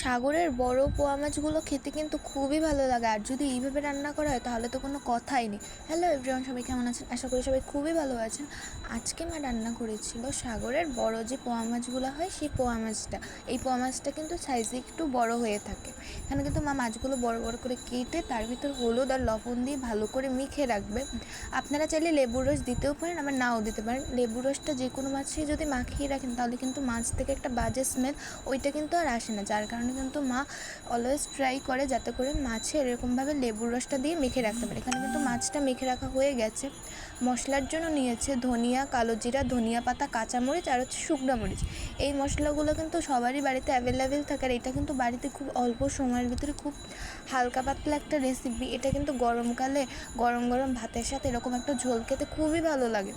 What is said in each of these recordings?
সাগরের বড় পোয়া মাছগুলো খেতে কিন্তু খুবই ভালো লাগে, আর যদি এইভাবে রান্না করা হয় তাহলে তো কোনো কথাই নেই। হ্যালো এভরিওয়ান, সবাই কেমন আছেন? আশা করি সবাই খুবই ভালো আছেন। আজকে মা রান্না করেছিল সাগরের বড় যে পোয়া মাছগুলো হয় সেই পোয়া মাছটা। এই পোয়া মাছটা কিন্তু সাইজে একটু বড় হয়ে থাকে। এখানে কিন্তু মা মাছগুলো বড় বড় করে কেটে তার ভিতর হলুদ আর লবণ দিয়ে ভালো করে মেখে রাখবে। আপনারা চাইলে লেবুর রস দিতেও পারেন, আবার নাও দিতে পারেন। লেবুর রসটা যে কোনো মাছে যদি মাখিয়ে রাখেন তাহলে কিন্তু মাছ থেকে একটা বাজে স্মেল ওইটা কিন্তু আর আসে না, যার কারণে কিন্তু মা অলওয়েজ ট্রাই করে যাতে করে মাছে এরকমভাবে লেবুর রসটা দিয়ে মেখে রাখতে পারে। এখানে কিন্তু মাছটা মেখে রাখা হয়ে গেছে। মশলার জন্য নিয়েছে ধনিয়া, কালো জিরা, ধনিয়া পাতা, কাঁচামরিচ আর হচ্ছে শুকনো মরিচ। এই মশলাগুলো কিন্তু সবারই বাড়িতে অ্যাভেলেবেল থাকে, আর এটা কিন্তু বাড়িতে খুব অল্প সময়ের ভিতরে খুব হালকা পাতলা একটা রেসিপি। এটা কিন্তু গরমকালে গরম গরম ভাতের সাথে এরকম একটা ঝোল খেতে খুবই ভালো লাগে,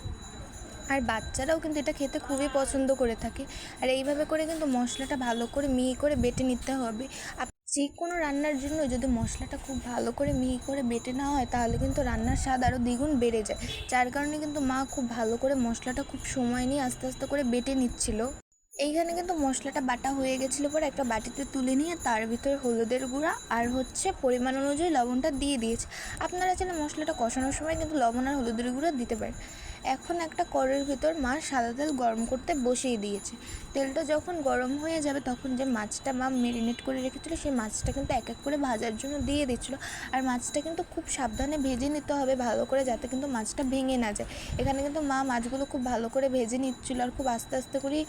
আর বাচ্চারাও কিন্তু এটা খেতে খুবই পছন্দ করে থাকে। আর এইভাবে করে কিন্তু মশলাটা ভালো করে মিহি করে বেটে নিতে হবে। যে কোনো রান্নার জন্য যদি মশলাটা খুব ভালো করে মিহি করে বেটে নেওয়া হয় তাহলে কিন্তু রান্নার স্বাদ আরও দ্বিগুণ বেড়ে যায়, যার কারণে কিন্তু মা খুব ভালো করে মশলাটা খুব সময় নিয়ে আস্তে আস্তে করে বেটে নিচ্ছিল। এইখানে কিন্তু মশলাটা বাটা হয়ে গেছিলো পরে একটা বাটিতে তুলে নিয়ে তার ভিতরে হলুদের গুঁড়া আর হচ্ছে পরিমাণ অনুযায়ী লবণটা দিয়ে দিয়েছে। আপনারা চাইলে মশলাটা কষানোর সময় কিন্তু লবণ আর হলুদের গুঁড়া দিতে পারেন। এখন একটা কড়াইয়ের ভিতর মা সাদা তেল গরম করতে বসিয়ে দিয়েছে। তেলটা যখন গরম হয়ে যাবে তখন যে মাছটা মা ম্যারিনেট করে রেখেছিলো সেই মাছটা কিন্তু এক এক করে ভাজার জন্য দিয়ে দিচ্ছিলো। আর মাছটা কিন্তু খুব সাবধানে ভেজে নিতে হবে ভালো করে, যাতে কিন্তু মাছটা ভেঙে না যায়। এখানে কিন্তু মা মাছগুলো খুব ভালো করে ভেজে নিচ্ছিলো আর খুব আস্তে আস্তে করেই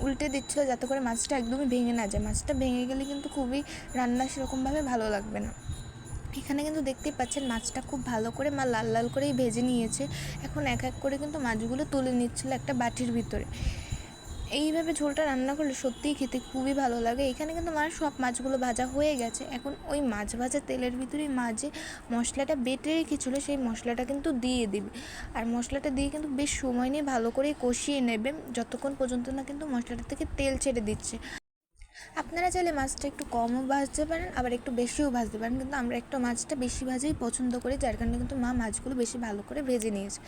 উল্টে দিচ্ছিলো যাতে করে মাছটা একদমই ভেঙে না যায়। মাছটা ভেঙে গেলে কিন্তু খুবই রান্না সেরকমভাবে ভালো লাগবে না। এখানে কিন্তু দেখতেই পাচ্ছেন মাছটা খুব ভালো করে মা লাল লাল করেই ভেজে নিয়েছে। এখন এক এক করে কিন্তু মাছগুলো তুলে নিচ্ছিল একটা বাটির ভিতরে। এইভাবে ঝোলটা রান্না করলে সত্যিই খেতে খুবই ভালো লাগে। এখানে কিন্তু মার সব মাছগুলো ভাজা হয়ে গেছে। এখন ওই মাছ ভাজা তেলের ভিতরে মা যে মশলাটা বেটে রেখেছিলো সেই মশলাটা কিন্তু দিয়ে দিবে, আর মশলাটা দিয়ে কিন্তু বেশ সময় নিয়ে ভালো করে কষিয়ে নেবে যতক্ষণ পর্যন্ত না কিন্তু মশলাটা থেকে তেল ছেড়ে দিচ্ছে। আপনারা চাইলে মাছটা একটু কমও ভাজতে পারেন, আবার একটু বেশিও ভাজতে পারেন, কিন্তু আমরা একটু মাছটা বেশি ভাজাই পছন্দ করি, যার কারণে কিন্তু মা মাছগুলো বেশি ভালো করে ভেজে নিয়েছে।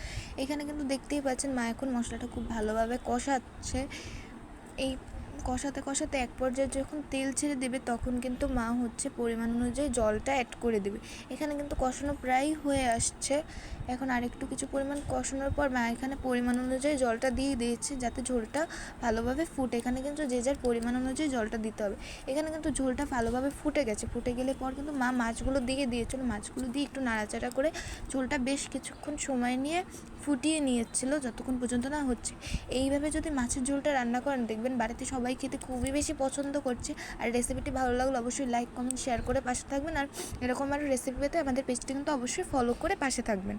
এখানে কিন্তু দেখতেই পাচ্ছেন মা এখন মশলাটা খুব ভালোভাবে কষাচ্ছে। এই কষাতে কষাতে এক পর্যায়ে যখন তেল ছেড়ে দেবে তখন কিন্তু মা হচ্ছে পরিমাণ অনুযায়ী জলটা অ্যাড করে দেবে। এখানে কিন্তু কষানো প্রায় হয়ে আসছে। এখন আরেকটু কিছু পরিমাণ কষানোর পর মা এখানে পরিমাণ অনুযায়ী জলটা দিয়ে দিয়েছে যাতে ঝোলটা ভালোভাবে ফুটে। এখানে কিন্তু যে যার পরিমাণ অনুযায়ী জলটা দিতে হবে। এখানে কিন্তু ঝোলটা ভালোভাবে ফুটে গেছে। ফুটে গেলে পর কিন্তু মা মাছগুলো দিয়ে দিয়েছিল। মাছগুলো দিয়ে একটু নাড়াচাড়া করে ঝোলটা বেশ কিছুক্ষণ সময় নিয়ে ফুটিয়ে নিয়েছিল যতক্ষণ পর্যন্ত না হচ্ছে। এইভাবে যদি মাছের ঝোলটা রান্না করেন দেখবেন বাড়িতে সবাই খেতে খুবই বেশি পছন্দ করছে। আর রেসিপিটি ভালো লাগলে অবশ্যই লাইক, কমেন্ট, শেয়ার করে পাশে থাকবেন। আর এরকম আরও রেসিপি পেতে আমাদের পেজটি কিন্তু অবশ্যই ফলো করে পাশে থাকবেন।